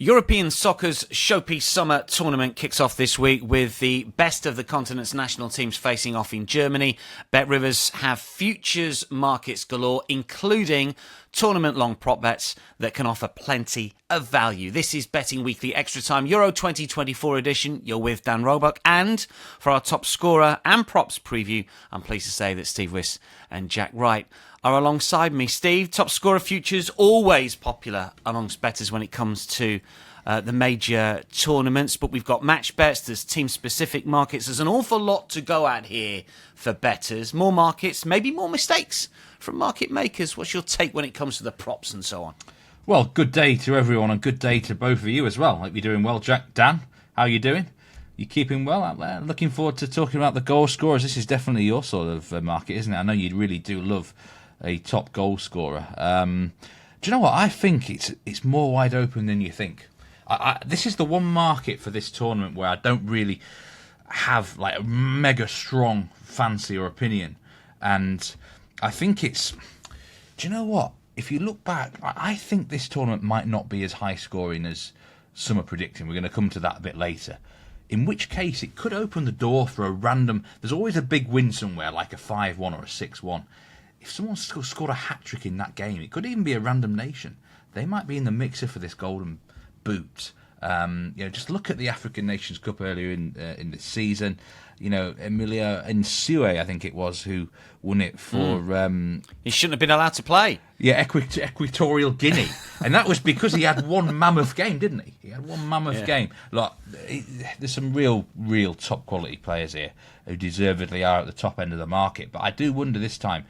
European soccer's showpiece summer tournament kicks off this week with the best of the continent's national teams facing off in Germany. BetRivers have futures markets galore, including tournament-long prop bets that can offer plenty of value. This is Betting Weekly Extra Time Euro 2024 edition. You're with Dan Roebuck, and for our top scorer and props preview, I'm pleased to say that Steve Wyss and Jack Wright are alongside me. Steve, top scorer futures, always popular amongst bettors when it comes to the major tournaments, but we've got match bets, there's team-specific markets, there's an awful lot to go at here for bettors. More markets, maybe more mistakes from market makers. What's your take when it comes to the props and so on? Well, good day to everyone and good day to both of you as well. Hope you're doing well, Jack. Dan, how are you doing? You keeping well out there? Looking forward to talking about the goal scorers. This is definitely your sort of market, isn't it? I know you really do love a top goal scorer. Do you know what? I think it's more wide open than you think. This is the one market for this tournament where I don't really have like a mega strong fancy or opinion. And I think it's... Do you know what? If you look back, I think this tournament might not be as high scoring as some are predicting. We're going to come to that a bit later. In which case, it could open the door for a random... There's always a big win somewhere, like a 5-1 or a 6-1. If someone scored a hat-trick in that game, it could even be a random nation. They might be in the mixer for this golden boot. Just look at the African Nations Cup earlier in this season. Emilio Nsue, I think it was, who won it for... He shouldn't have been allowed to play. Yeah, Equatorial Guinea. And that was because he had one mammoth game, didn't he? He had one mammoth game. Look, there's some real top-quality players here who deservedly are at the top end of the market. But I do wonder this time,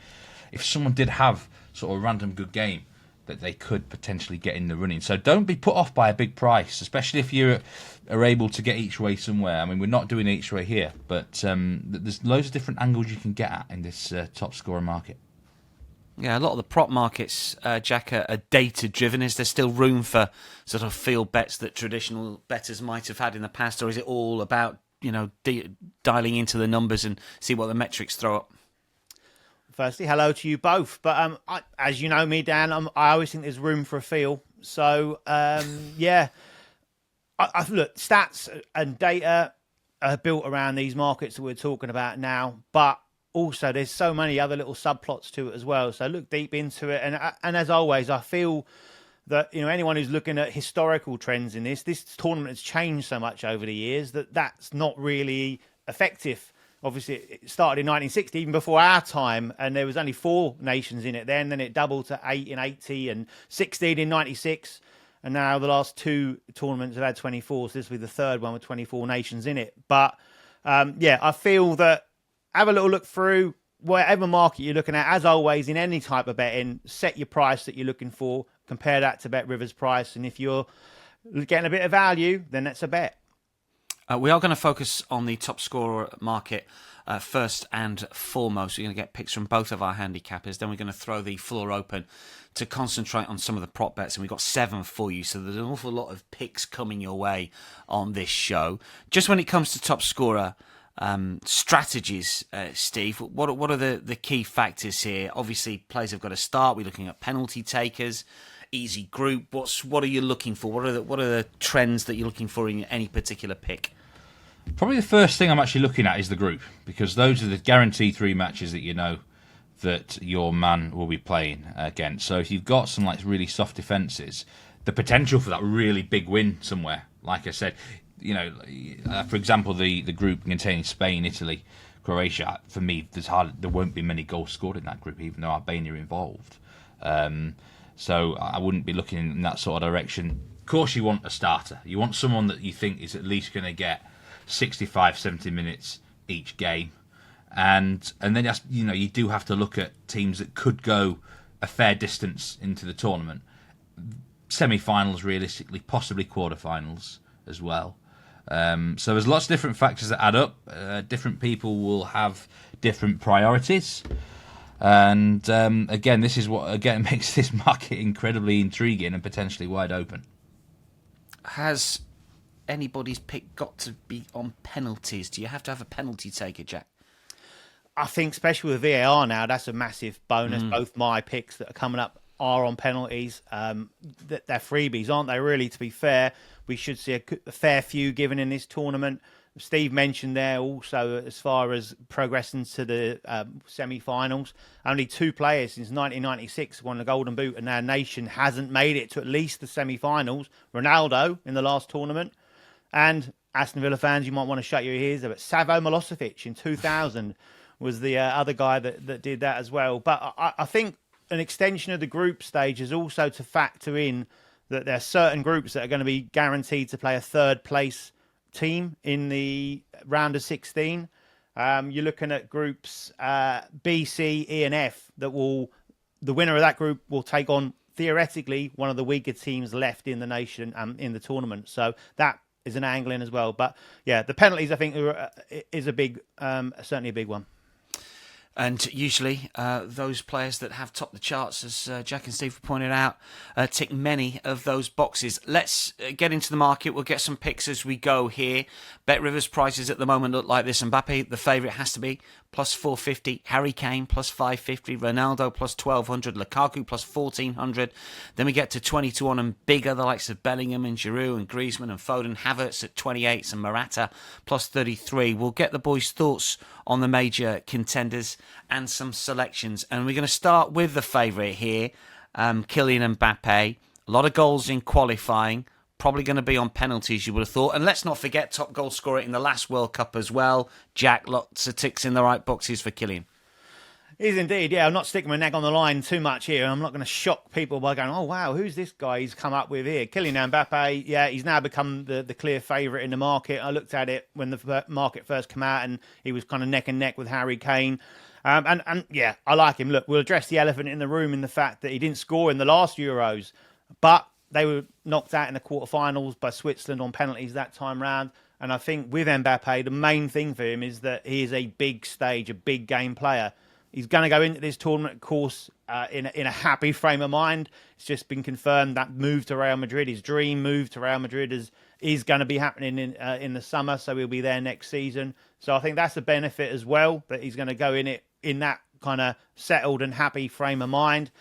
if someone did have sort of a random good game, that they could potentially get in the running. So don't be put off by a big price, especially if you are able to get each way somewhere. I mean, we're not doing each way here, but there's loads of different angles you can get at in this top scorer market. Yeah, a lot of the prop markets, Jack, are data-driven. Is there still room for sort of field bets that traditional bettors might have had in the past, or is it all about, dialing into the numbers and see what the metrics throw up? Firstly, hello to you both. But as you know me, Dan, I always think there's room for a feel. So, look, stats and data are built around these markets that we're talking about now. But also, there's so many other little subplots to it as well. So look deep into it. And as always, I feel that anyone who's looking at historical trends in this tournament has changed so much over the years that's not really effective. Obviously, it started in 1960, even before our time, and there was only 4 nations in it then. Then it doubled to 8 in 80 and 16 in 96. And now the last 2 tournaments have had 24, so this will be the third one with 24 nations in it. But, I feel that have a little look through whatever market you're looking at. As always, in any type of betting, set your price that you're looking for, compare that to BetRivers' price, and if you're getting a bit of value, then that's a bet. We are going to focus on the top scorer market first and foremost. We're going to get picks from both of our handicappers. Then we're going to throw the floor open to concentrate on some of the prop bets. And we've got 7 for you. So there's an awful lot of picks coming your way on this show. Just when it comes to top scorer strategies, Steve, what are the key factors here? Obviously, players have got to start. We're looking at penalty takers. Easy group. What are you looking for? What are the trends that you're looking for in any particular pick? Probably the first thing I'm actually looking at is the group, because those are the guaranteed 3 matches that you know that your man will be playing against. So if you've got some like really soft defences, the potential for that really big win somewhere, like I said, for example, the group containing Spain, Italy, Croatia. For me, there won't be many goals scored in that group, even though Albania are involved. So I wouldn't be looking in that sort of direction. Of course, you want a starter. You want someone that you think is at least going to get 65, 70 minutes each game. And then you do have to look at teams that could go a fair distance into the tournament. Semi-finals, realistically, possibly quarter-finals as well. So there's lots of different factors that add up. Different people will have different priorities. And again, this is what makes this market incredibly intriguing and potentially wide open. Has anybody's pick got to be on penalties? Do you have to have a penalty taker, Jack? I think, especially with VAR now, that's a massive bonus. Both my picks that are coming up are on penalties. They're freebies, aren't they, really, to be fair? We should see a fair few given in this tournament. Steve mentioned there also, as far as progressing to the semi-finals, only 2 players since 1996 won the Golden Boot, and our nation hasn't made it to at least the semi-finals. Ronaldo in the last tournament, and Aston Villa fans, you might want to shut your ears, but Savo Milosevic in 2000 was the other guy that did that as well. But I think an extension of the group stage is also to factor in that there are certain groups that are going to be guaranteed to play a third place team in the round of 16. You're looking at groups B, C, E and F the winner of that group will take on, theoretically, one of the weaker teams left in the nation in the tournament. So that is an angle in as well. But yeah, the penalties, I think, is a big, certainly a big one. And usually those players that have topped the charts, as Jack and Steve pointed out, tick many of those boxes. Let's get into the market. We'll get some picks as we go here. Bet Rivers prices at the moment look like this. Mbappe, the favourite, has to be plus 450. Harry Kane plus 550. Ronaldo plus 1200. Lukaku plus 1400. Then we get to 20-1 and bigger, the likes of Bellingham and Giroud and Griezmann and Foden. Havertz at 28 and Morata plus 33. We'll get the boys' thoughts on the major contenders and some selections. And we're going to start with the favourite here, Kylian Mbappe. A lot of goals in qualifying. Probably going to be on penalties, you would have thought. And let's not forget top goal scorer in the last World Cup as well. Jack, lots of ticks in the right boxes for Kylian. Is indeed, yeah. I'm not sticking my neck on the line too much here. I'm not going to shock people by going, oh, wow, who's this guy he's come up with here? Kylian Mbappe, yeah, he's now become the clear favourite in the market. I looked at it when the market first came out and he was kind of neck and neck with Harry Kane. And yeah, I like him. Look, we'll address the elephant in the room in the fact that he didn't score in the last Euros, but they were knocked out in the quarterfinals by Switzerland on penalties that time round. And I think with Mbappe, the main thing for him is that he is a big stage, a big game player. He's going to go into this tournament, of course, in a happy frame of mind. It's just been confirmed that move to Real Madrid, his dream move to Real Madrid, is going to be happening in the summer, so he'll be there next season. So I think that's a benefit as well, that he's going to go in it in that kind of settled and happy frame of mind.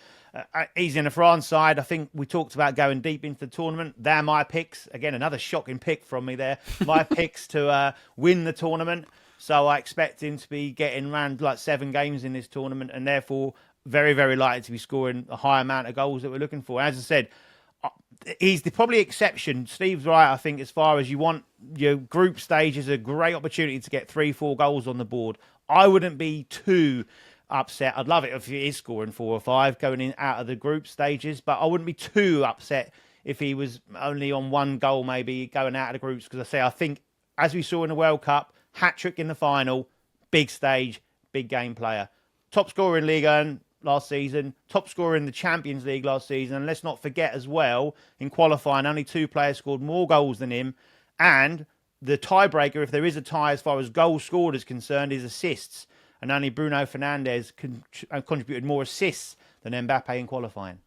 He's in the France side. I think we talked about going deep into the tournament. They're my picks. Again, another shocking pick from me there. My picks to win the tournament. So I expect him to be getting around like 7 games in this tournament, and therefore very, very likely to be scoring a high amount of goals that we're looking for. As I said, he's the probably exception. Steve's right, I think, as far as you want your group stage is a great opportunity to get 3-4 goals on the board. I wouldn't be too upset. I'd love it if he is scoring 4 or 5 going in out of the group stages, but I wouldn't be too upset if he was only on 1 goal maybe going out of the groups, because I think, as we saw in the World Cup, hat-trick in the final, big stage, big game player. Top scorer in Ligue 1 last season, top scorer in the Champions League last season, and let's not forget as well, in qualifying, only 2 players scored more goals than him, and the tiebreaker, if there is a tie as far as goals scored is concerned, is assists, and only Bruno Fernandes contributed more assists than Mbappe in qualifying.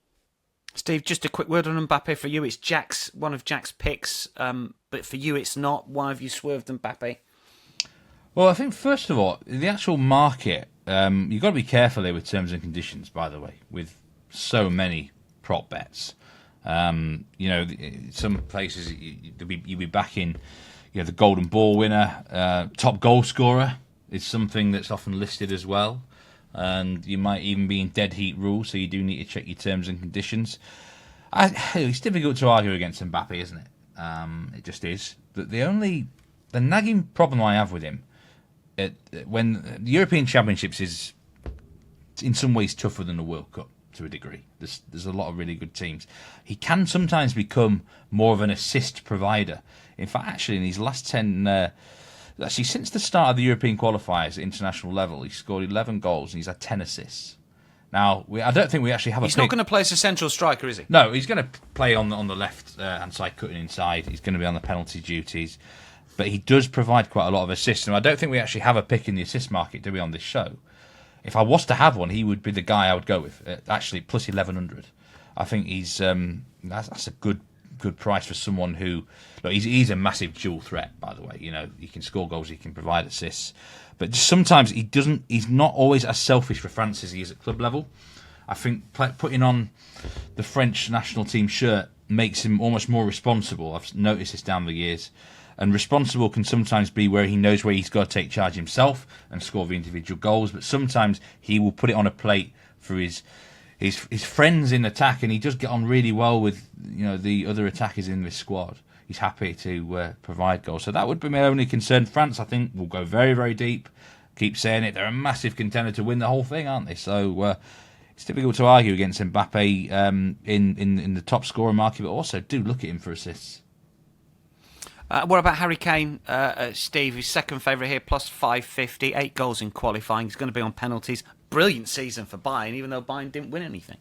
Steve, just a quick word on Mbappe for you. It's one of Jack's picks, but for you it's not. Why have you swerved Mbappe? Well, I think, first of all, the actual market, you've got to be careful here with terms and conditions, by the way, with so many prop bets. Some places you'll be backing, the golden ball winner, top goal scorer is something that's often listed as well. And you might even be in dead heat rule, so you do need to check your terms and conditions. It's difficult to argue against Mbappe, isn't it? It just is. But the nagging problem I have with him, when the European Championships is in some ways tougher than the World Cup to a degree. There's a lot of really good teams. He can sometimes become more of an assist provider. In fact, actually, in his last 10, since the start of the European qualifiers at international level, he's scored 11 goals and he's had 10 assists. Now, I don't think we actually have He's not going to play as a central striker, is he? No, he's going to play on the left hand side, cutting inside. He's going to be on the penalty duties. But he does provide quite a lot of assists. And I don't think we actually have a pick in the assist market, do we, on this show? If I was to have one, he would be the guy I would go with. Actually, plus 1,100. I think he's that's a good price for someone who... Look, he's a massive dual threat, by the way. He can score goals, he can provide assists. But sometimes he's not always as selfish for France as he is at club level. I think putting on the French national team shirt makes him almost more responsible. I've noticed this down the years. And responsible can sometimes be where he knows where he's got to take charge himself and score the individual goals, but sometimes he will put it on a plate for his friends in attack, and he does get on really well with the other attackers in this squad. He's happy to provide goals. So that would be my only concern. France, I think, will go very, very deep. Keep saying it. They're a massive contender to win the whole thing, aren't they? So it's difficult to argue against Mbappe in the top scorer market, but also do look at him for assists. What about Harry Kane, Steve? His second favourite here, plus 550, 8 goals in qualifying. He's going to be on penalties. Brilliant season for Bayern, even though Bayern didn't win anything.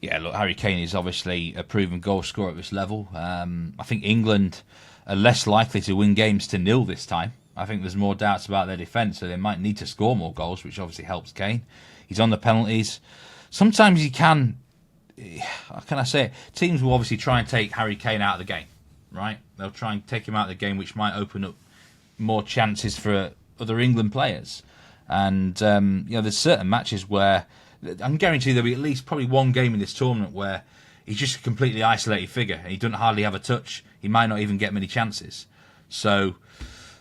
Yeah, look, Harry Kane is obviously a proven goal scorer at this level. I think England are less likely to win games to 0 this time. I think there's more doubts about their defence, so they might need to score more goals, which obviously helps Kane. He's on the penalties. Sometimes he can... How can I say it? Teams will obviously try and take Harry Kane out of the game. Right, they'll try and take him out of the game, which might open up more chances for other England players. And there's certain matches where I can guarantee there'll be at least probably one game in this tournament where he's just a completely isolated figure and he doesn't hardly have a touch. He might not even get many chances. So,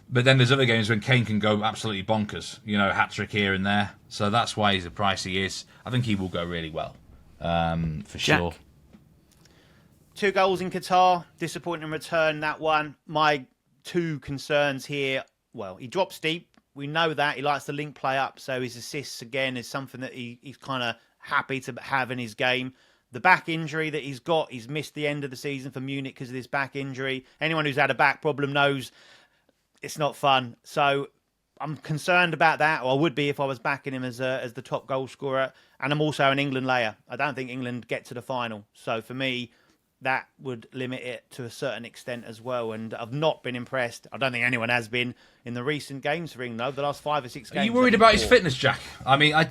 but then there's other games when Kane can go absolutely bonkers. Hat trick here and there. So that's why he's the price he is. I think he will go really well, for sure. 2 goals in Qatar, disappointing return, that one. My 2 concerns here, well, he drops deep. We know that. He likes to link play up, so his assists, again, is something that he's kind of happy to have in his game. The back injury that he's got, he's missed the end of the season for Munich because of this back injury. Anyone who's had a back problem knows it's not fun. So I'm concerned about that, or I would be if I was backing him as the top goal scorer. And I'm also an England layer. I don't think England get to the final. So for me, that would limit it to a certain extent as well. And I've not been impressed. I don't think anyone has been in the recent games for England over the last 5 or 6 games. Are you worried about his fitness, Jack? I mean, I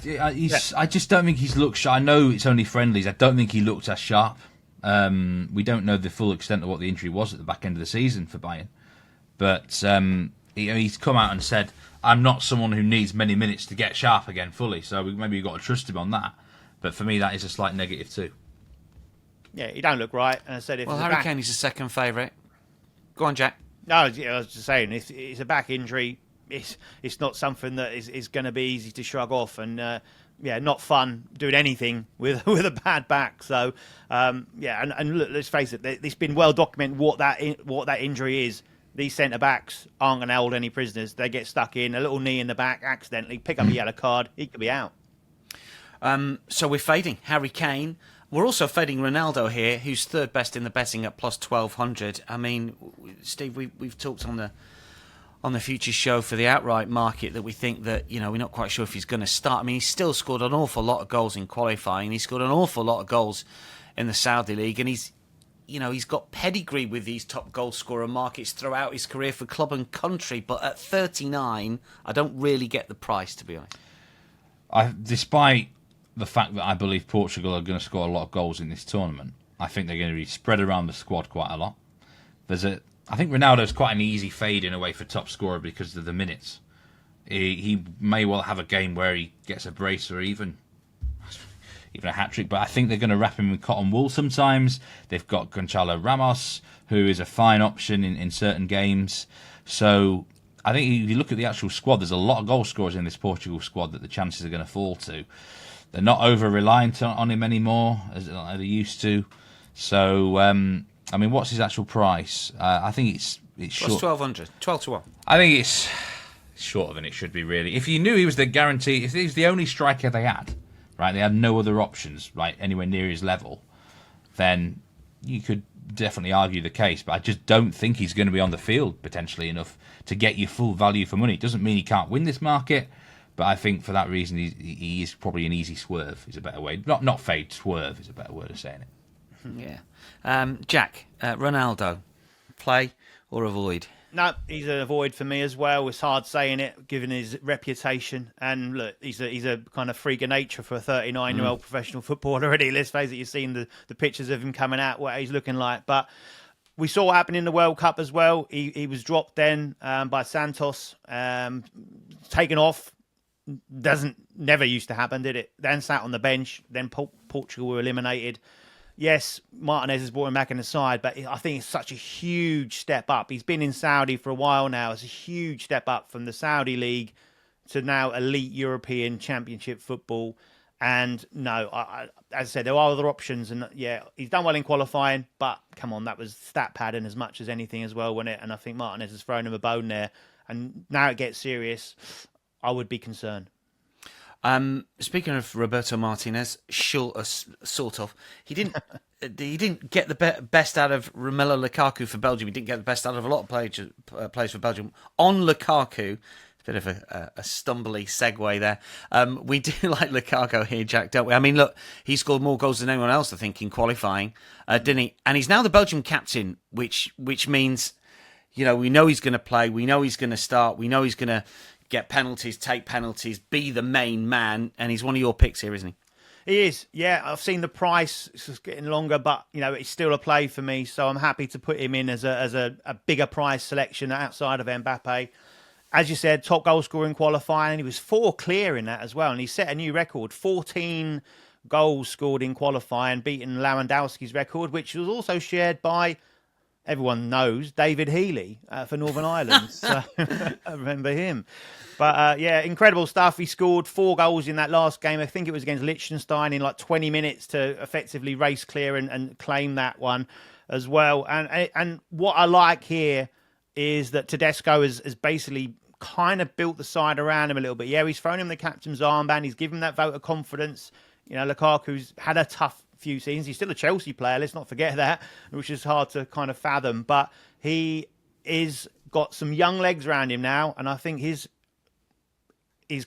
just don't think he's looked sharp. I know it's only friendlies. I don't think he looked as sharp. We don't know the full extent of what the injury was at the back end of the season for Bayern. But he's come out and said, I'm not someone who needs many minutes to get sharp again fully. So maybe you've got to trust him on that. But for me, that is a slight negative too. Yeah, he don't look right. And I said, Harry Kane is the second favourite. Go on, Jack. No, I was just saying, if it's a back injury, it's not something that is going to be easy to shrug off, and not fun doing anything with a bad back. So and look, let's face it, it's been well documented what that injury is. These centre backs aren't going to hold any prisoners. They get stuck in a little knee in the back accidentally, pick up a yellow card, he could be out. So we're fading Harry Kane. We're also fading Ronaldo here, who's third best in the betting at plus 1,200. I mean, Steve, we've talked on the future show for the outright market that we think that, we're not quite sure if he's going to start. I mean, he's still scored an awful lot of goals in qualifying. He's scored an awful lot of goals in the Saudi League, and he's got pedigree with these top goal scorer markets throughout his career for club and country. But at 39, I don't really get the price, to be honest. Despite the fact that I believe Portugal are going to score a lot of goals in this tournament, I think they're going to be spread around the squad quite a lot. I think Ronaldo's quite an easy fade in a way for top scorer because of the minutes. He may well have a game where he gets a brace or even a hat-trick, but I think they're going to wrap him in cotton wool sometimes. They've got Gonçalo Ramos, who is a fine option in certain games. So I think if you look at the actual squad, there's a lot of goal scorers in this Portugal squad that the chances are going to fall to. They're not over-reliant on him anymore, as they used to. So, what's his actual price? I think it's short. Plus 1,200, 12 to 1. I think it's shorter than it should be, really. If you knew he was the guarantee, if he was the only striker they had, right, they had no other options, right, anywhere near his level, then you could definitely argue the case. But I just don't think he's going to be on the field potentially enough to get you full value for money. It doesn't mean he can't win this market. But I think for that reason, he is probably an easy swerve. Is a better way, not fade, swerve is a better word of saying it. Yeah, Jack, Ronaldo, play or avoid? No, he's an avoid for me as well. It's hard saying it, given his reputation. And look, he's a kind of freak of nature for a 39-year-old professional footballer already. Let's face it, you've seen the pictures of him coming out, what he's looking like. But we saw what happened in the World Cup as well. He was dropped then by Santos, taken off. never used to happen, did it? Then sat on the bench. Then Portugal were eliminated. Yes, Martinez has brought him back in the side, but I think it's such a huge step up. He's been in Saudi for a while now. It's a huge step up from the Saudi League to now elite European Championship football. And no, as I said, there are other options. And yeah, he's done well in qualifying, but come on, that was stat padding as much as anything as well, wasn't it? And I think Martinez has thrown him a bone there. And now it gets serious. I would be concerned. Speaking of Roberto Martinez, sort of, he didn't get the best out of Romelu Lukaku for Belgium. He didn't get the best out of a lot of players for Belgium. On Lukaku, bit of a stumbly segue there. We do like Lukaku here, Jack, don't we? I mean, look, he scored more goals than anyone else, I think, in qualifying, didn't he? And he's now the Belgium captain, which means, we know he's going to play, we know he's going to start, we know he's going to get penalties, take penalties, be the main man, and he's one of your picks here, isn't he? He is, yeah. I've seen the price; it's just getting longer, but it's still a play for me. So I'm happy to put him in as a bigger price selection outside of Mbappe. As you said, top goal scorer in qualifying. He was 4 clear in that as well, and he set a new record: 14 goals scored in qualifying, beating Lewandowski's record, which was also shared by, everyone knows, David Healy for Northern Ireland. So I remember him. But yeah, incredible stuff. He scored 4 goals in that last game. I think it was against Liechtenstein in like 20 minutes to effectively race clear and claim that one as well. And what I like here is that Tedesco has basically kind of built the side around him a little bit. Yeah, he's thrown him the captain's armband. He's given him that vote of confidence. Lukaku's had a tough few seasons. He's still a Chelsea player. Let's not forget that, which is hard to kind of fathom. But he is got some young legs around him now, and I think his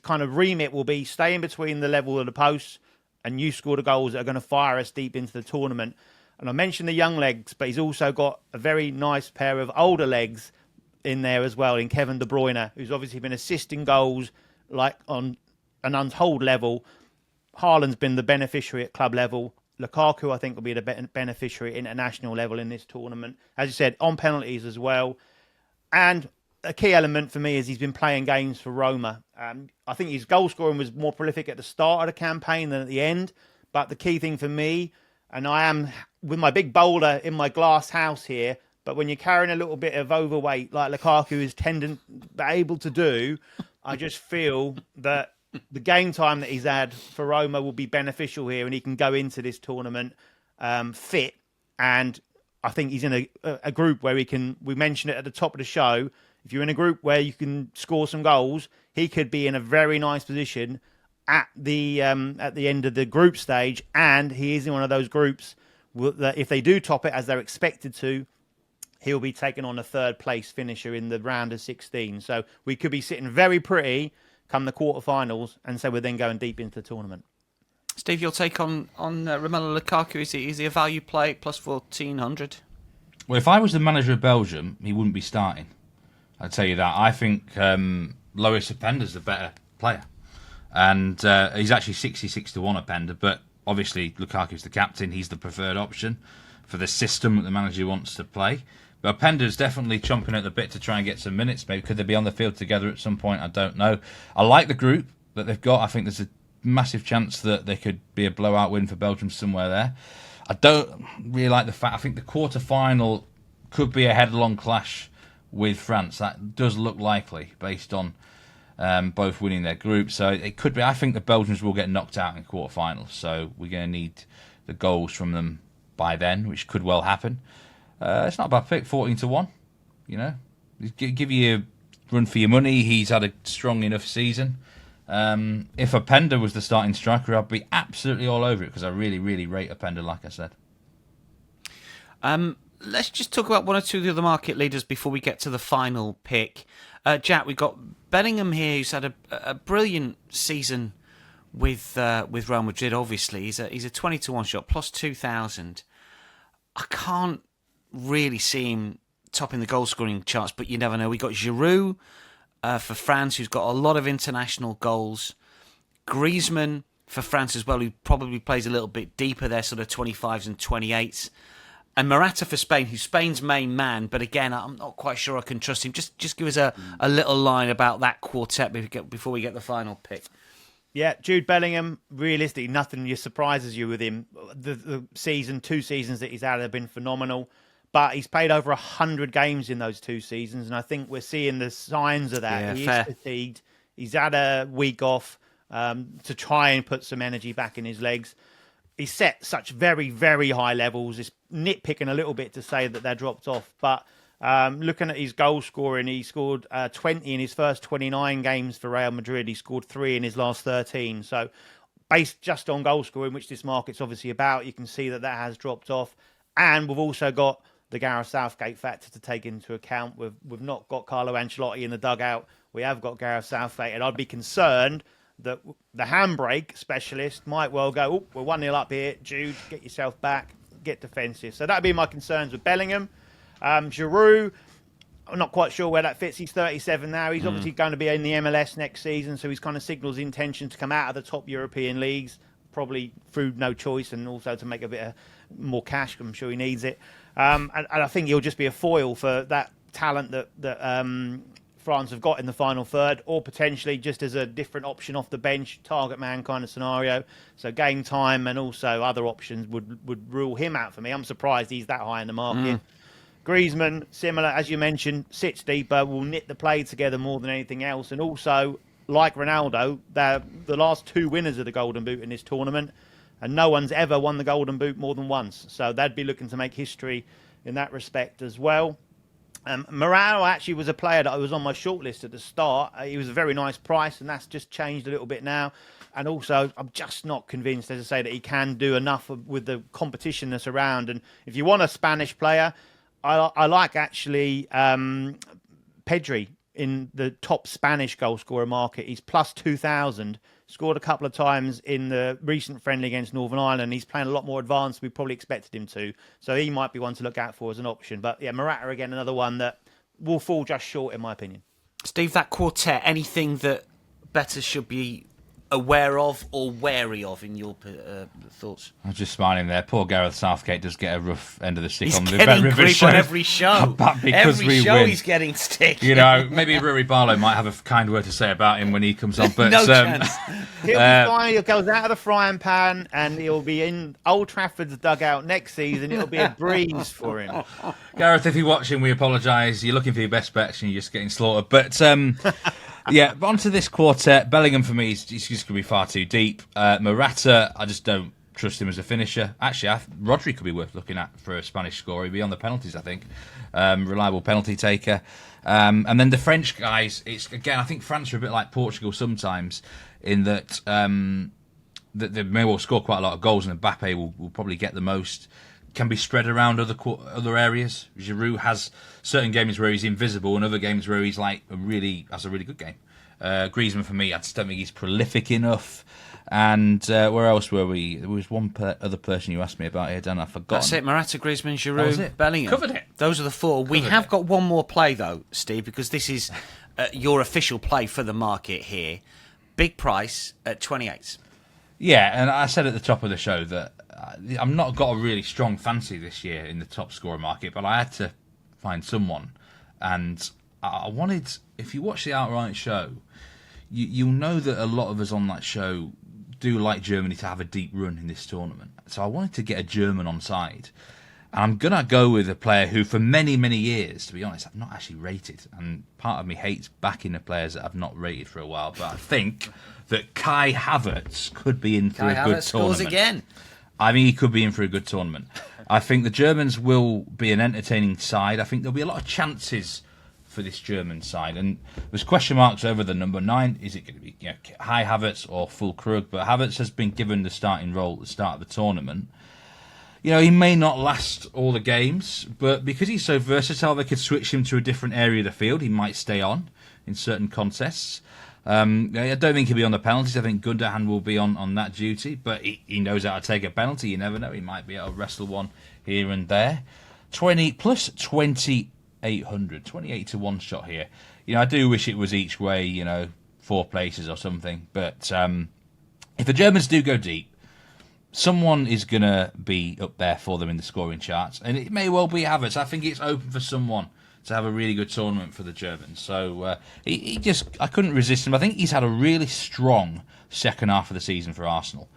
kind of remit will be stay in between the level of the posts, and you score the goals that are going to fire us deep into the tournament. And I mentioned the young legs, but he's also got a very nice pair of older legs in there as well, in Kevin De Bruyne, who's obviously been assisting goals like on an untold level. Haaland's been the beneficiary at club level. Lukaku, I think, will be the beneficiary at international level in this tournament. As you said, on penalties as well. And a key element for me is he's been playing games for Roma. I think his goal scoring was more prolific at the start of the campaign than at the end. But the key thing for me, and I am with my big boulder in my glass house here, but when you're carrying a little bit of overweight like Lukaku is able to do, I just feel that the game time that he's had for Roma will be beneficial here, and he can go into this tournament fit. And I think he's in a group where we mentioned it at the top of the show, if you're in a group where you can score some goals, he could be in a very nice position at the end of the group stage. And he is in one of those groups that if they do top it as they're expected to, he'll be taking on a 3rd place finisher in the round of 16. So we could be sitting very pretty come the quarterfinals, and so we're then going deep into the tournament. Steve, your take on Romelu Lukaku? Is he a value play plus 1,400? Well, if I was the manager of Belgium, he wouldn't be starting. I'd tell you that. I think Lois Openda's the better player, and he's actually 66 to 1 Openda. But obviously, Lukaku's the captain; he's the preferred option for the system that the manager wants to play. But Openda's definitely chomping at the bit to try and get some minutes. Maybe could they be on the field together at some point? I don't know. I like the group that they've got. I think there's a massive chance that there could be a blowout win for Belgium somewhere there. I don't really like the fact. I think the quarter-final could be a headlong clash with France. That does look likely based on both winning their group. So it could be. I think the Belgians will get knocked out in quarter-finals. So we're going to need the goals from them by then, which could well happen. It's not a bad pick, 14 to 1. Give you a run for your money. He's had a strong enough season. If Openda was the starting striker, I'd be absolutely all over it because I really, really rate Openda, like I said. Let's just talk about one or two of the other market leaders before we get to the final pick. Jack, we've got Bellingham here, who's had a brilliant season with Real Madrid. Obviously, he's a 20 to 1 shot plus 2,000. I can't really see him topping the goal scoring charts, but you never know. We got Giroud for France, who's got a lot of international goals. Griezmann for France as well, who probably plays a little bit deeper there, sort of 25s and 28s. And Morata for Spain, who's Spain's main man, but again, I'm not quite sure I can trust him. Just give us a little line about that quartet before we get the final pick. Yeah, Jude Bellingham, realistically, nothing surprises you with him. The 2 seasons that he's had have been phenomenal, but he's played over 100 games in those 2 seasons, and I think we're seeing the signs of that. He is fatigued. He's had a week off to try and put some energy back in his legs. He's set such very, very high levels. It's nitpicking a little bit to say that they're dropped off. But looking at his goal scoring, he scored 20 in his first 29 games for Real Madrid. He scored 3 in his last 13. So based just on goal scoring, which this market's obviously about, you can see that has dropped off. And we've also got the Gareth Southgate factor to take into account. We've not got Carlo Ancelotti in the dugout. We have got Gareth Southgate. And I'd be concerned that the handbrake specialist might well go, oh, we're 1-0 up here. Jude, get yourself back, get defensive. So that'd be my concerns with Bellingham. Giroud, I'm not quite sure where that fits. He's 37 now. He's obviously going to be in the MLS next season, so he's kind of signals intention to come out of the top European leagues, probably through no choice and also to make a bit more cash. I'm sure he needs it. And I think he'll just be a foil for that talent that France have got in the final third, or potentially just as a different option off the bench, target man kind of scenario. So game time and also other options would rule him out for me. I'm surprised he's that high in the market. Griezmann, similar, as you mentioned, sits deeper, will knit the play together more than anything else. And also, like Ronaldo, they're the last 2 winners of the Golden Boot in this tournament, and no one's ever won the Golden Boot more than once. So they'd be looking to make history in that respect as well. Morata actually was a player that I was on my shortlist at the start. He was a very nice price, and that's just changed a little bit now. And also, I'm just not convinced, as I say, that he can do enough with the competition that's around. And if you want a Spanish player, I like actually Pedri in the top Spanish goal scorer market. He's plus 2,000. Scored a couple of times in the recent friendly against Northern Ireland. He's playing a lot more advanced than we probably expected him to. So he might be one to look out for as an option. But yeah, Morata, again, another one that will fall just short, in my opinion. Steve, that quartet, anything that bettors should be aware of or wary of in your thoughts? I was just smiling there. Poor Gareth Southgate does get a rough end of the stick on the getting Bet grief on every show. But because every show win, he's getting stick. You know, maybe Rui Barlow might have a kind word to say about him when he comes on. But no chance. He'll be fine. He'll go out of the frying pan and he'll be in Old Trafford's dugout next season. It'll be a breeze for him. Gareth, if you're watching, we apologise. You're looking for your best bets and you're just getting slaughtered. But yeah, on to this quartet. Bellingham, for me, he's just going to be far too deep. Morata, I just don't trust him as a finisher. Actually, Rodri could be worth looking at for a Spanish scorer. He'd be on the penalties, I think. Reliable penalty taker. And then the French guys, again, I think France are a bit like Portugal sometimes in that they may well score quite a lot of goals and Mbappe will probably get the most. Can be spread around other areas. Giroud has certain games where he's invisible and other games where he's has a really good game. Griezmann, for me, I just don't think he's prolific enough. And where else were we? There was one other person you asked me about here, Dan. I've forgotten. That's it. Morata, Griezmann, Giroud, Bellingham. Covered it. Those are the 4. We have got one more play, though, Steve, because this is your official play for the market here. Big price at 28. Yeah, and I said at the top of the show that I've not got a really strong fancy this year in the top scorer market, but I had to find someone. And I wanted, if you watch the Outright show, you'll know that a lot of us on that show do like Germany to have a deep run in this tournament. So I wanted to get a German on side. And I'm going to go with a player who, for many, many years, to be honest, I've not actually rated. And part of me hates backing the players that I've not rated for a while. But I think that Kai Havertz could be in for a good tournament. Scores again. I mean, he could be in for a good tournament. I think the Germans will be an entertaining side. I think there'll be a lot of chances for this German side. And there's question marks over the number 9. Is it going to be high Havertz or full Krug? But Havertz has been given the starting role at the start of the tournament. You know, he may not last all the games, but because he's so versatile, they could switch him to a different area of the field. He might stay on in certain contests. I don't think he'll be on the penalties. I think Gundogan will be on that duty, but he knows how to take a penalty. You never know. He might be able to wrestle one here and there. 20 plus 2,800. 28 to 1 shot here. You know, I do wish it was each way, 4 places or something. But if the Germans do go deep, someone is going to be up there for them in the scoring charts, and it may well be Havertz. I think it's open for someone to have a really good tournament for the Germans. So I couldn't resist him. I think he's had a really strong second half of the season for Arsenal.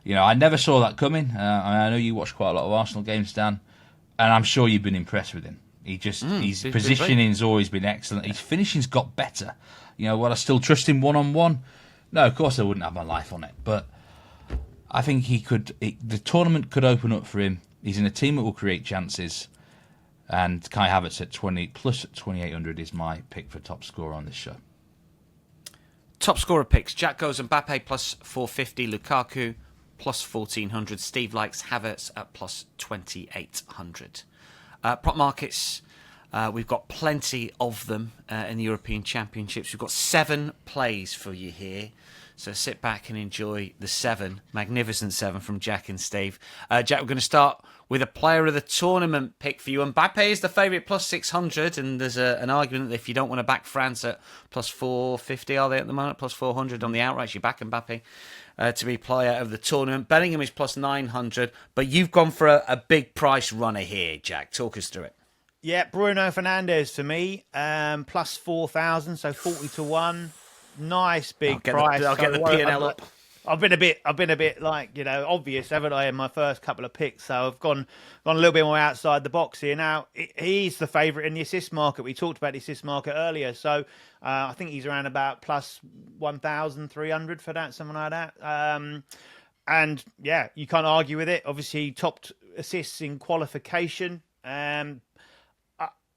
I never saw that coming. I know you watch quite a lot of Arsenal games, Dan, and I'm sure you've been impressed with him. His positioning's always been excellent. His finishing's got better. Will I still trust him one-on-one? No, of course I wouldn't have my life on it. But I think the tournament could open up for him. He's in a team that will create chances. And Kai Havertz at 20 plus 2,800 is my pick for top scorer on this show. Top scorer picks. Jack goes Mbappe plus 450. Lukaku plus 1,400. Steve likes Havertz at plus 2,800. Prop markets, we've got plenty of them in the European Championships. We've got 7 plays for you here. So sit back and enjoy the 7, magnificent 7 from Jack and Steve. Jack, we're going to start with a player of the tournament pick for you. Mbappe is the favourite plus 600, and there's an argument that if you don't want to back France at plus 450, are they at the moment? Plus 400 on the outright, you back Mbappe to be player of the tournament. Bellingham is plus 900, but you've gone for a big price runner here, Jack. Talk us through it. Yeah, Bruno Fernandes for me, plus 4,000, so 40 to 1. Nice big price. I'll get the P&L up. I've been a bit obvious, haven't I, in my first couple of picks? So I've gone a little bit more outside the box here. Now he's the favourite in the assist market. We talked about the assist market earlier, so I think he's around about plus 1,300 for that, something like that. And yeah, you can't argue with it. Obviously, he topped assists in qualification.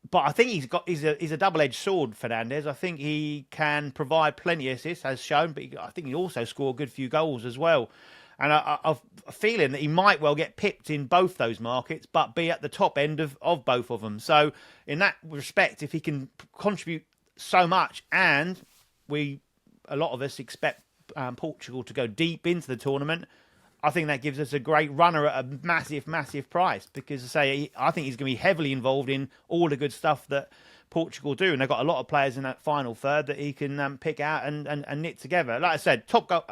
But I think he's a double-edged sword, Fernandes. I think he can provide plenty of assists, as shown, but I think he also scored a good few goals as well. And I've a feeling that he might well get pipped in both those markets, but be at the top end of both of them. So in that respect, if he can contribute so much, and a lot of us expect Portugal to go deep into the tournament, I think that gives us a great runner at a massive, massive price, because I think he's going to be heavily involved in all the good stuff that Portugal do. And they've got a lot of players in that final third that he can pick out and knit together. Like I said, top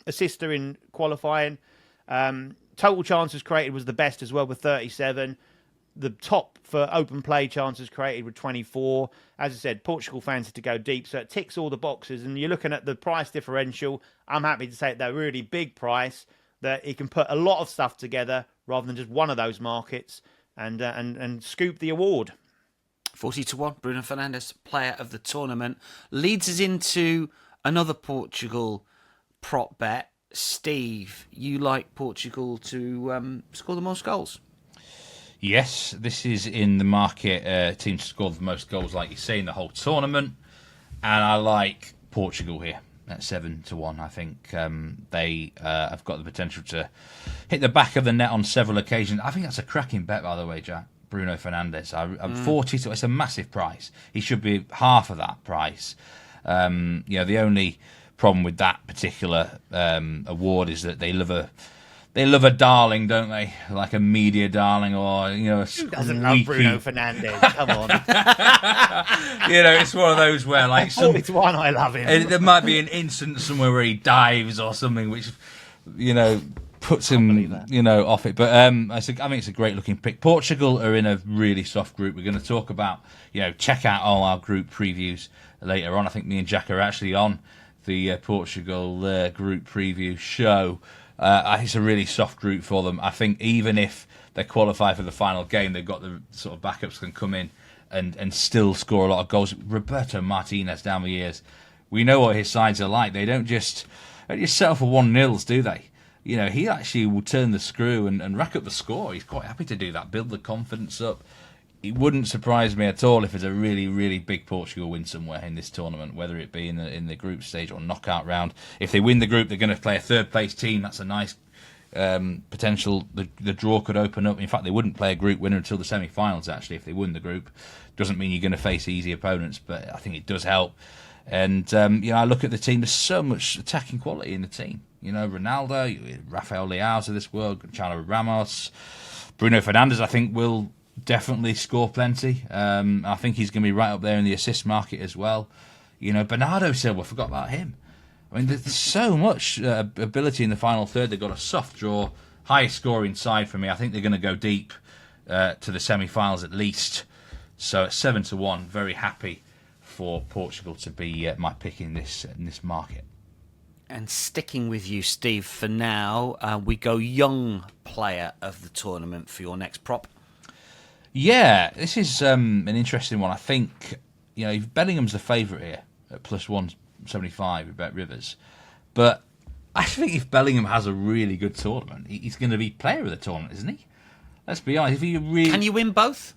assister in qualifying. Total chances created was the best as well with 37. The top for open play chances created with 24. As I said, Portugal fancy to go deep, so it ticks all the boxes. And you're looking at the price differential. I'm happy to say at that really big price that he can put a lot of stuff together rather than just one of those markets and scoop the award. 40 to 1, Bruno Fernandes, player of the tournament. Leads us into another Portugal prop bet. Steve, you like Portugal to score the most goals? Yes, this is in the market. Team to score the most goals, like you say, in the whole tournament. And I like Portugal here at 7 to 1. I think they have got the potential to hit the back of the net on several occasions. I think that's a cracking bet, by the way, Jack. Bruno Fernandes. I'm 40 to. It's a massive price. He should be half of that price. The only problem with that particular award is that they love a darling, don't they? Like a media darling, or who doesn't love Bruno Fernandes? Come on. It's one of those where it's one I love him. There might be an incident somewhere where he dives or something, which puts him off it. But I think it's a great looking pick. Portugal are in a really soft group. We're going to talk about check out all our group previews later on. I think me and Jack are actually on the Portugal group preview show. It's a really soft group for them. I think even if they qualify for the final game, they've got the sort of backups can come in and still score a lot of goals. Roberto Martinez down the years, we know what his sides are like. They don't just settle for 1-0s, do they? He actually will turn the screw and rack up the score. He's quite happy to do that, build the confidence up. It wouldn't surprise me at all if it's a really, really big Portugal win somewhere in this tournament, whether it be in the group stage or knockout round. If they win the group, they're going to play a third-place team. That's a nice potential. The draw could open up. In fact, they wouldn't play a group winner until the semi-finals, actually, if they win the group. Doesn't mean you're going to face easy opponents, but I think it does help. And, I look at the team. There's so much attacking quality in the team. Ronaldo, Rafael Leao's of this world, Gonçalo Ramos, Bruno Fernandes, I think, will definitely score plenty. I think he's going to be right up there in the assist market as well. Bernardo Silva, forgot about him. I mean, there's so much ability in the final third. They've got a soft draw, high scoring side for me. I think they're going to go deep to the semi-finals at least. So at 7-1, very happy for Portugal to be my pick in this market. And sticking with you, Steve, for now, we go young player of the tournament for your next prop. Yeah, this is an interesting one. I think, Bellingham's the favourite here at plus 175 with Bet Rivers. But I think if Bellingham has a really good tournament, he's going to be player of the tournament, isn't he? Let's be honest. If he really... Can you win both?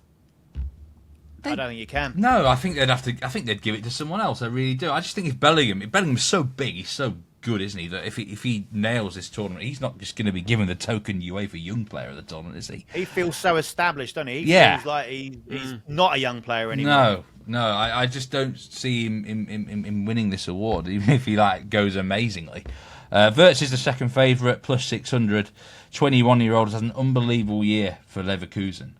I don't think you can. No, I think they'd have to. I think they'd give it to someone else. I really do. I just think if Bellingham's so big, he's so good, isn't he? That if he nails this tournament, he's not just going to be given the token UEFA Young Player of the tournament, is he? He feels so established, doesn't he? He Yeah. feels like he's not a young player anymore. No, I just don't see him winning this award, even if he goes amazingly. Wirtz is the second favourite, plus 600. 21-year-old has an unbelievable year for Leverkusen.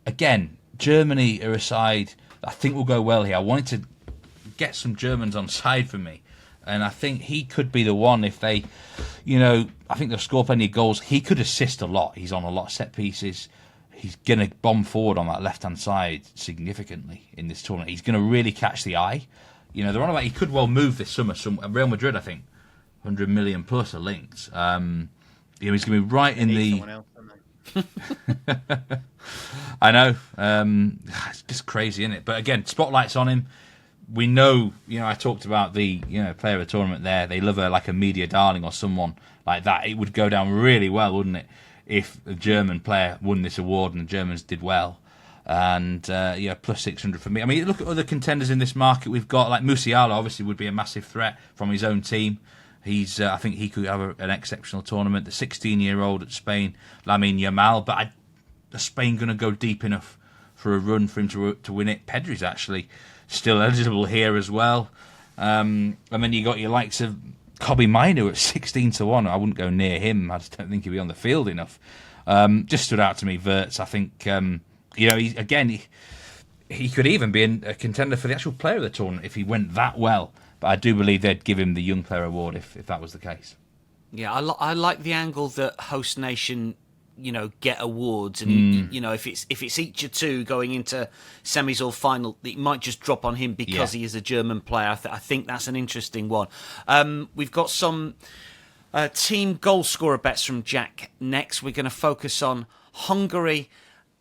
Again, Germany are a side that I think will go well here. I wanted to get some Germans on side for me, and I think he could be the one if they, I think they'll score plenty of goals. He could assist a lot. He's on a lot of set pieces. He's going to bomb forward on that left-hand side significantly in this tournament. He's going to really catch the eye. They're on about he could well move this summer. Real Madrid, I think, 100 million plus are linked. He's going to be right in the... Else, I know. It's just crazy, isn't it? But again, spotlight's on him. We know, I talked about the, player of the tournament there. They love her like a media darling or someone like that. It would go down really well, wouldn't it, if a German player won this award and the Germans did well. And, plus 600 for me. I mean, look at other contenders in this market. We've got, Musiala, obviously, would be a massive threat from his own team. I think he could have an exceptional tournament. The 16-year-old at Spain, Lamine Yamal. But is Spain going to go deep enough for a run for him to win it? Pedri's actually still eligible here as well. And then you got your likes of Kobe Minu at 16-1. I wouldn't go near him. I just don't think he'd be on the field enough. Just stood out to me, Wirtz. I think, he could even be a contender for the actual player of the tournament if he went that well. But I do believe they'd give him the Young Player Award if that was the case. Yeah, I like the angle that host nation, get awards, and if it's each of two going into semis or final, it might just drop on him because he is a German player. I think that's an interesting one. We've got some team goal scorer bets from Jack next. We're going to focus on Hungary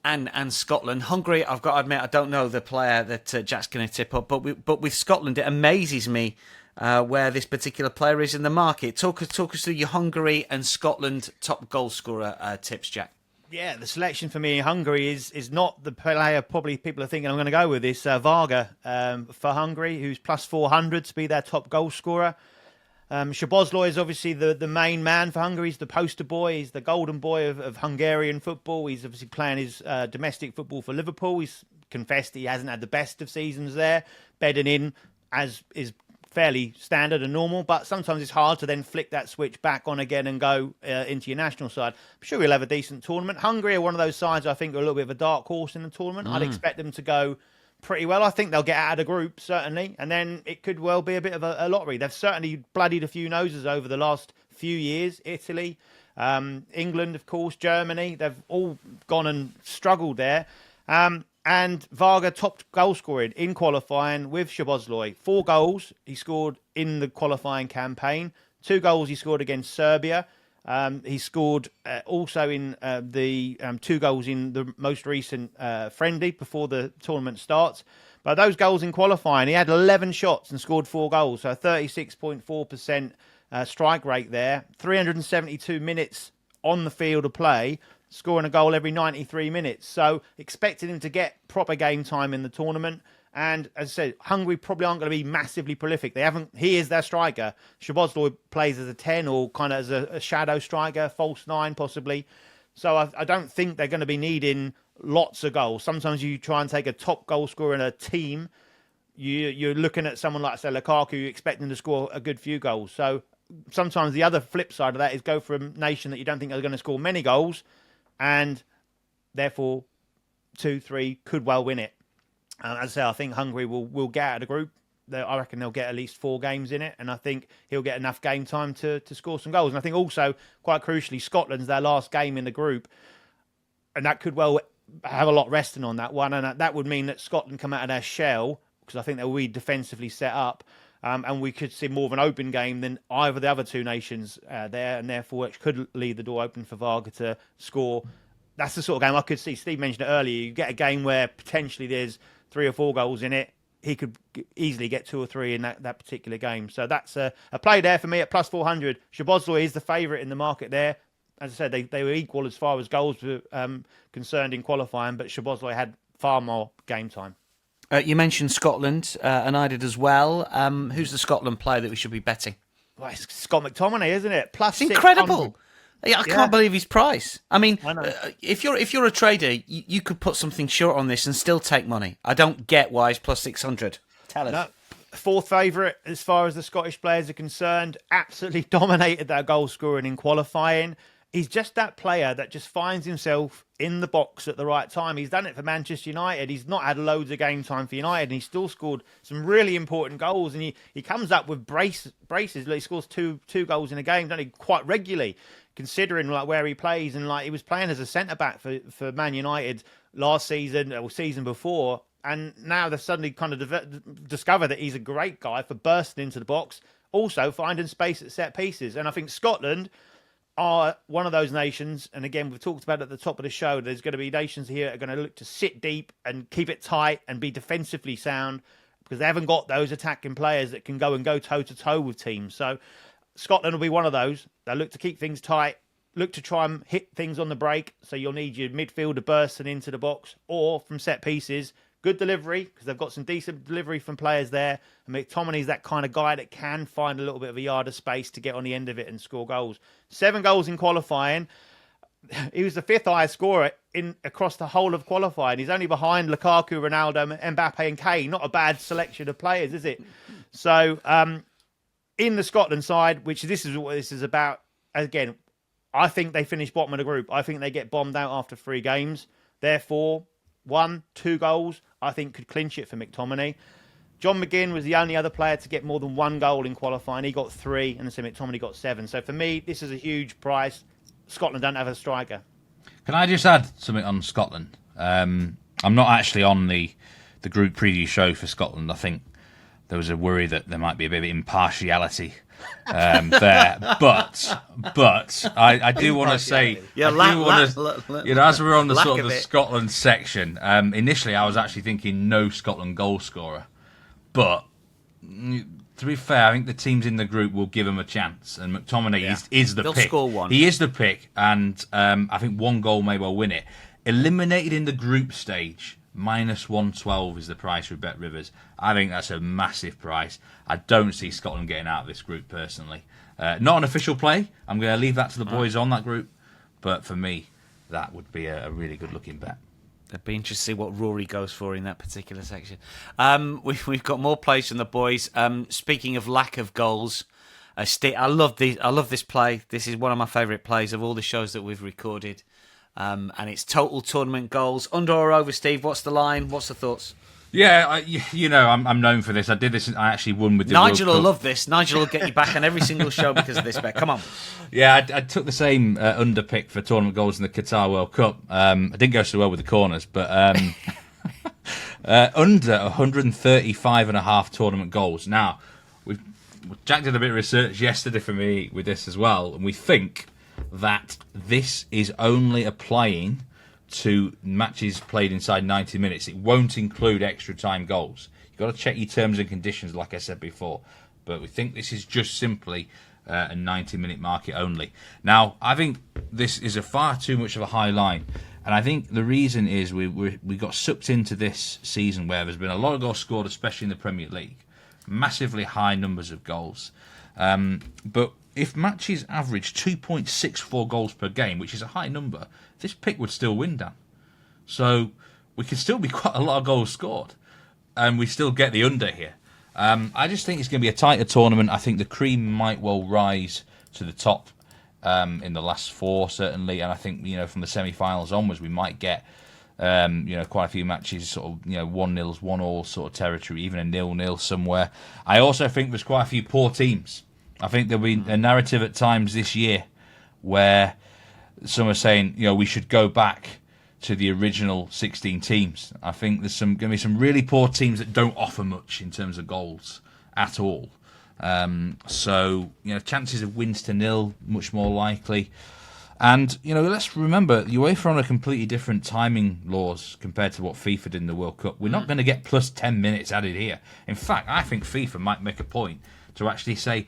and Scotland. Hungary, I've got to admit, I don't know the player that Jack's going to tip up, but with Scotland, it amazes me where this particular player is in the market. Talk us through your Hungary and Scotland top goal scorer tips, Jack. Yeah, the selection for me in Hungary is not the player probably people are thinking I'm going to go with. This Varga for Hungary, who's plus 400 to be their top goal scorer. Szoboszlai is obviously the main man for Hungary. He's the poster boy. He's the golden boy of Hungarian football. He's obviously playing his domestic football for Liverpool. He's confessed he hasn't had the best of seasons there. Bedding in, as is fairly standard and normal, but sometimes it's hard to then flick that switch back on again and go into your national side. I'm sure he'll have a decent tournament. Hungary are one of those sides I think are a little bit of a dark horse in the tournament. I'd expect them to go pretty well. I think they'll get out of the group, certainly, and then it could well be a bit of a lottery. They've certainly bloodied a few noses over the last few years. Italy, England, of course, Germany, they've all gone and struggled there. And Varga topped goal scoring in qualifying with Szoboszlai. 4 goals he scored in the qualifying campaign. 2 goals he scored against Serbia. He scored also in the 2 goals in the most recent friendly before the tournament starts. But those goals in qualifying, he had 11 shots and scored 4 goals. So 36.4% strike rate there. 372 minutes on the field of play, scoring a goal every 93 minutes. So expecting him to get proper game time in the tournament. And as I said, Hungary probably aren't going to be massively prolific. He is their striker. Szoboszlai plays as a 10 or kind of as a shadow striker, false 9 possibly. So I don't think they're going to be needing lots of goals. Sometimes you try and take a top goal scorer in a team. You're looking at someone like, say, Lukaku, you expect them to score a good few goals. So sometimes the other flip side of that is go for a nation that you don't think are going to score many goals, and therefore 2-3 could well win it. As I say, I think Hungary will get out of the group. I reckon they'll get at least 4 games in it, and I think he'll get enough game time to score some goals. And I think also, quite crucially, Scotland's their last game in the group, and that could well have a lot resting on that one, and that would mean that Scotland come out of their shell, because I think they'll be defensively set up, and we could see more of an open game than either the other 2 nations there, and therefore it could leave the door open for Varga to score. That's the sort of game I could see. Steve mentioned it earlier. You get a game where potentially there's 3 or 4 goals in it. He could easily get 2 or 3 in that particular game. So that's a play there for me at plus 400. Szoboszlai is the favourite in the market there. As I said, they were equal as far as goals were concerned in qualifying, but Szoboszlai had far more game time. You mentioned Scotland, and I did as well. Who's the Scotland player that we should be betting? Well, it's Scott McTominay, isn't it? Plus it's incredible. 600. I can't believe his price. I mean, I if you're a trader, you could put something short on this and still take money. I don't get why he's plus 600. Tell us. No, 4th favourite as far as the Scottish players are concerned. Absolutely dominated that goal scoring in qualifying. He's just that player that just finds himself in the box at the right time. He's done it for Manchester United. He's not had loads of game time for United, and he's still scored some really important goals. And he comes up with braces. He scores two goals in a game, doesn't he? Quite regularly, considering like where he plays. And like he was playing as a centre back for Man United last season or season before, and now they've suddenly kind of discovered that he's a great guy for bursting into the box, also finding space at set pieces. And I think Scotland are one of those nations, and again, we've talked about at the top of the show, there's going to be nations here that are going to look to sit deep and keep it tight and be defensively sound, because they haven't got those attacking players that can go toe-to-toe with teams. So Scotland will be one of those. They'll look to keep things tight, look to try and hit things on the break, so you'll need your midfielder bursting into the box, or from set pieces. Good delivery, because they've got some decent delivery from players there. And McTominay's that kind of guy that can find a little bit of a yard of space to get on the end of it and score goals. 7 goals in qualifying. He was the 5th highest scorer across the whole of qualifying. He's only behind Lukaku, Ronaldo, Mbappe and Kane. Not a bad selection of players, is it? So, in the Scotland side, which this is what this is about, again, I think they finish bottom of the group. I think they get bombed out after 3 games. Therefore, 1, 2 goals, I think could clinch it for McTominay. John McGinn was the only other player to get more than 1 goal in qualifying. He got 3, and so McTominay got 7. So for me, this is a huge price. Scotland don't have a striker. Can I just add something on Scotland? I'm not actually on the group preview show for Scotland. I think there was a worry that there might be a bit of impartiality there, but I do want to say, as we're on the sort of the Scotland section, initially I was actually thinking no Scotland goal scorer, but to be fair, I think the teams in the group will give him a chance, and McTominay is the They'll pick. Score one. He is the pick, and I think 1 goal may well win it. Eliminated in the group stage. Minus 112 is the price with Bet Rivers. I think that's a massive price. I don't see Scotland getting out of this group personally. Not an official play. I'm going to leave that to the boys on that group. But for me, that would be a really good looking bet. It'd be interesting to see what Rory goes for in that particular section. We've got more plays from the boys. Speaking of lack of goals, I love this play. This is one of my favourite plays of all the shows that we've recorded. And it's total tournament goals. Under or over, Steve? What's the line? What's the thoughts? Yeah, I'm known for this. I did this. I actually won with the Nigel World will Cup. love this. Nigel will get you back on every single show because of this bet. Come on. Yeah, I took the same under pick for tournament goals in the Qatar World Cup. I didn't go so well with the corners, but under 135.5 tournament goals. Now, Jack did a bit of research yesterday for me with this as well, and we think that this is only applying to matches played inside 90 minutes. It won't include extra time goals. You've got to check your terms and conditions, like I said before. But we think this is just simply a 90-minute market only. Now, I think this is a far too much of a high line. And I think the reason is we got sucked into this season where there's been a lot of goals scored, especially in the Premier League. Massively high numbers of goals. But if matches average 2.64 goals per game, which is a high number, this pick would still win, Dan. So we could still be quite a lot of goals scored, and we still get the under here. I just think it's going to be a tighter tournament. I think the cream might well rise to the top in the last 4, certainly, and I think from the semi-finals onwards we might get Quite a few matches, sort of, 1-0s, 1-1 sort of territory, even a 0-0 somewhere. I also think there's quite a few poor teams. I think there'll be a narrative at times this year where some are saying, we should go back to the original 16 teams. I think there's going to be some really poor teams that don't offer much in terms of goals at all. Chances of wins to 0 much more likely. And, let's remember, UEFA are on a completely different timing laws compared to what FIFA did in the World Cup. We're not going to get plus 10 minutes added here. In fact, I think FIFA might make a point to actually say,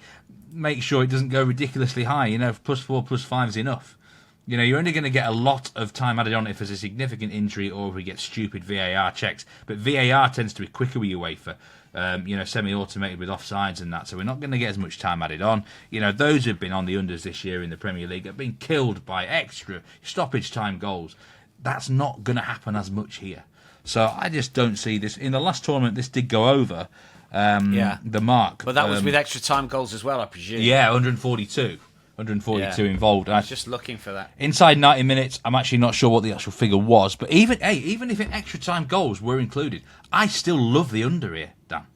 make sure it doesn't go ridiculously high. Plus 4, plus 5 is enough. You're only going to get a lot of time added on if there's a significant injury or if we get stupid VAR checks. But VAR tends to be quicker with UEFA. Semi-automated with offsides and that, so we're not going to get as much time added on. Those who've been on the unders this year in the Premier League have been killed by extra stoppage time goals. That's not going to happen as much here. So I just don't see this. In the last tournament, this did go over the mark. But that was with extra time goals as well, I presume. Yeah, 142 involved. I was just looking for that. Inside 90 minutes, I'm actually not sure what the actual figure was. But even if extra time goals were included, I still love the under here, Dan.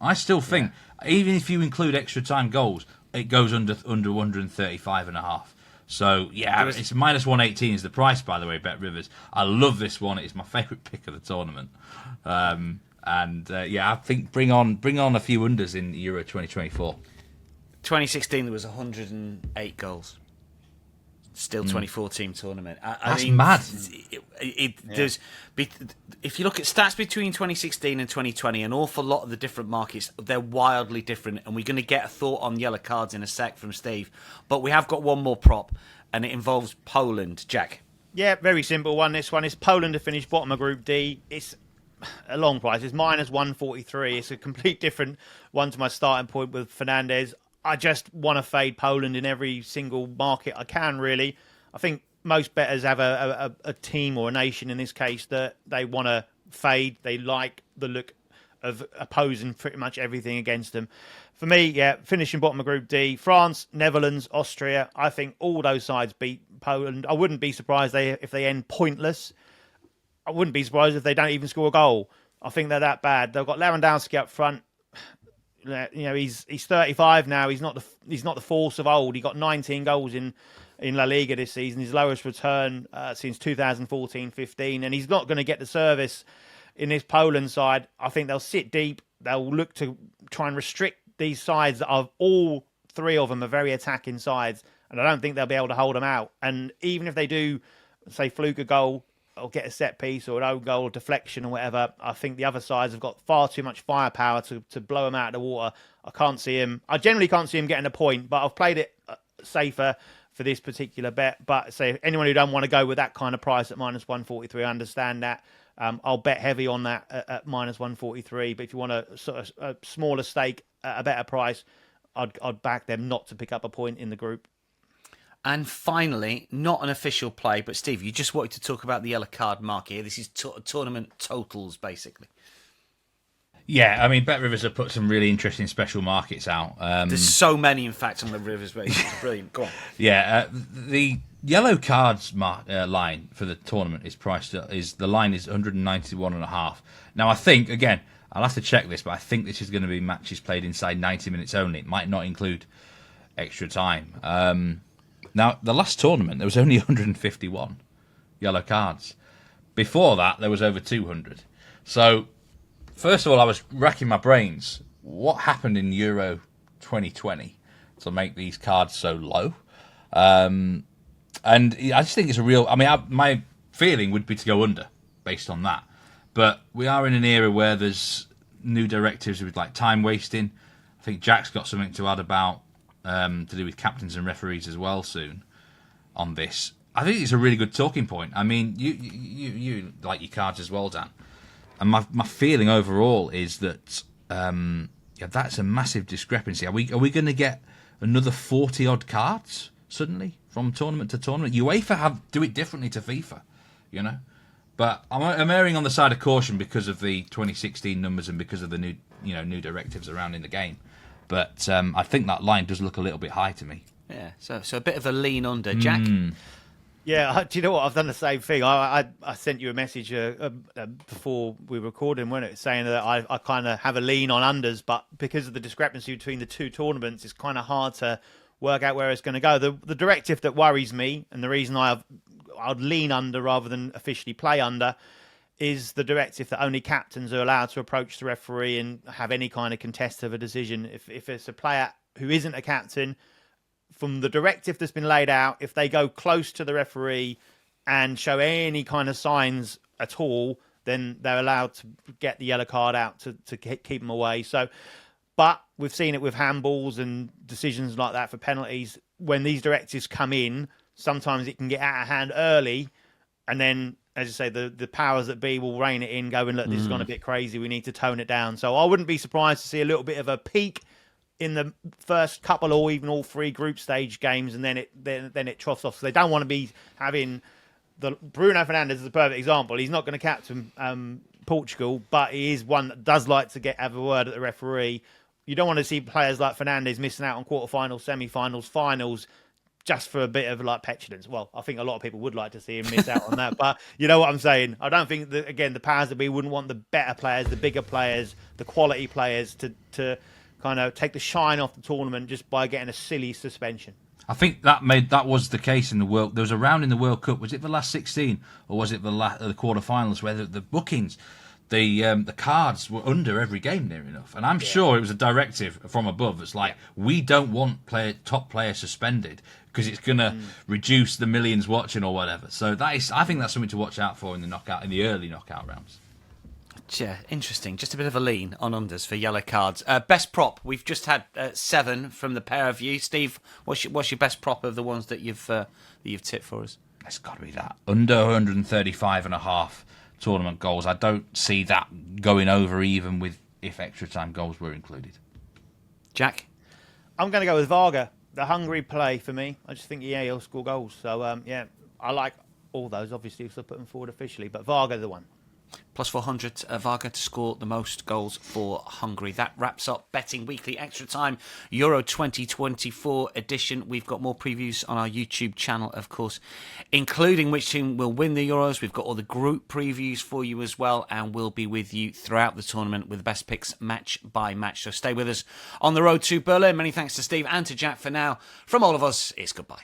I still think, even if you include extra time goals, it goes under 135.5. So, it's minus 118 is the price, by the way, Bet Rivers. I love this one. It's my favourite pick of the tournament. I think bring on a few unders in Euro 2024. 2016, there was 108 goals. Still 24-team tournament. That's mad. If you look at stats between 2016 and 2020, an awful lot of the different markets, they're wildly different. And we're going to get a thought on yellow cards in a sec from Steve. But we have got one more prop, and it involves Poland. Jack? Yeah, very simple one. This one is Poland to finish bottom of Group D. It's a long price. It's minus 143. It's a complete different one to my starting point with Fernandez. I just want to fade Poland in every single market I can, really. I think most bettors have a team or a nation in this case that they want to fade. They like the look of opposing pretty much everything against them. For me, finishing bottom of Group D, France, Netherlands, Austria. I think all those sides beat Poland. I wouldn't be surprised if they end pointless. I wouldn't be surprised if they don't even score a goal. I think they're that bad. They've got Lewandowski up front. He's 35 now. He's not the force of old. He got 19 goals in La Liga this season, his lowest return since 2014-15, and he's not going to get the service in this Poland side. I think they'll sit deep. They'll look to try and restrict these sides that are all three of them are very attacking sides, and I don't think they'll be able to hold them out. And even if they do, say, fluke a goal or get a set piece or an own goal or deflection or whatever, I think the other sides have got far too much firepower to blow them out of the water. I generally can't see him getting a point, but I've played it safer for this particular bet. But say anyone who don't want to go with that kind of price at minus 143, I understand that. I'll bet heavy on that at minus 143. But if you want a sort of a smaller stake at a better price, I'd back them not to pick up a point in the group. And finally, not an official play, but Steve, you just wanted to talk about the yellow card market here. This is tournament totals, basically. Yeah, I mean, Bet Rivers have put some really interesting special markets out. There's so many, in fact, on the Rivers. It's brilliant. Go on. Yeah, the yellow cards line for the tournament the line is 191.5. Now, I think, again, I'll have to check this, but I think this is going to be matches played inside 90 minutes only. It might not include extra time. Now, the last tournament, there was only 151 yellow cards. Before that, there was over 200. So, first of all, I was racking my brains. What happened in Euro 2020 to make these cards so low? And I just think it's a real... I mean, my feeling would be to go under, based on that. But we are in an era where there's new directives with, like, time wasting. I think Jack's got something to add about... to do with captains and referees as well soon on this. I think it's a really good talking point. I mean, you like your cards as well, Dan. And my feeling overall is that that's a massive discrepancy. Are we going to get another 40 odd cards suddenly from tournament to tournament? UEFA do it differently to FIFA, But I'm erring on the side of caution because of the 2016 numbers and because of the new directives around in the game. But I think that line does look a little bit high to me. Yeah, so a bit of a lean under. Jack? Yeah, do you know what? I've done the same thing. I sent you a message before we were recording, wasn't it? Saying that I kind of have a lean on unders, but because of the discrepancy between the two tournaments, it's kind of hard to work out where it's going to go. The directive that worries me, and the reason I'd lean under rather than officially play under, is the directive that only captains are allowed to approach the referee and have any kind of contest of a decision. If it's a player who isn't a captain, from the directive that's been laid out, if they go close to the referee and show any kind of signs at all, then they're allowed to get the yellow card out to keep them away. So, but we've seen it with handballs and decisions like that for penalties. When these directives come in, sometimes it can get out of hand early, and then, as I say, the powers that be will rein it in, going, look, this has gone a bit crazy, we need to tone it down. So I wouldn't be surprised to see a little bit of a peak in the first couple or even all three group stage games, and then it troughs off. So they don't want to be having Bruno Fernandes is a perfect example. He's not going to captain Portugal, but he is one that does like to have a word at the referee. You don't want to see players like Fernandes missing out on quarterfinals, semi-finals, finals, just for a bit of like petulance. Well, I think a lot of people would like to see him miss out on that, but you know what I'm saying. I don't think that, again, the powers that be wouldn't want the better players, the bigger players, the quality players to kind of take the shine off the tournament just by getting a silly suspension. I think that was the case in the World. There was a round in the World Cup. Was it the last 16 or was it the quarterfinals where the bookings, the cards were under every game near enough? And I'm sure it was a directive from above. It's like, we don't want top player suspended because it's going to reduce the millions watching or whatever. So I think that's something to watch out for in the early knockout rounds. Yeah, interesting. Just a bit of a lean on unders for yellow cards. Best prop. We've just had 7 from the pair of you. Steve, what's your best prop of the ones that you've tipped for us? It's got to be that under 135.5 tournament goals. I don't see that going over even if extra time goals were included. Jack, I'm going to go with Varga. The Hungary play for me. I just think he'll score goals. So I like all those. Obviously, if I put them forward officially, but Varga the one. Plus 400, Varga to score the most goals for Hungary. That wraps up Betting Weekly Extra Time Euro 2024 edition. We've got more previews on our YouTube channel, of course, including which team will win the Euros. We've got all the group previews for you as well, and we'll be with you throughout the tournament with the best picks match by match. So stay with us on the road to Berlin. Many thanks to Steve and to Jack for now. From all of us, it's goodbye.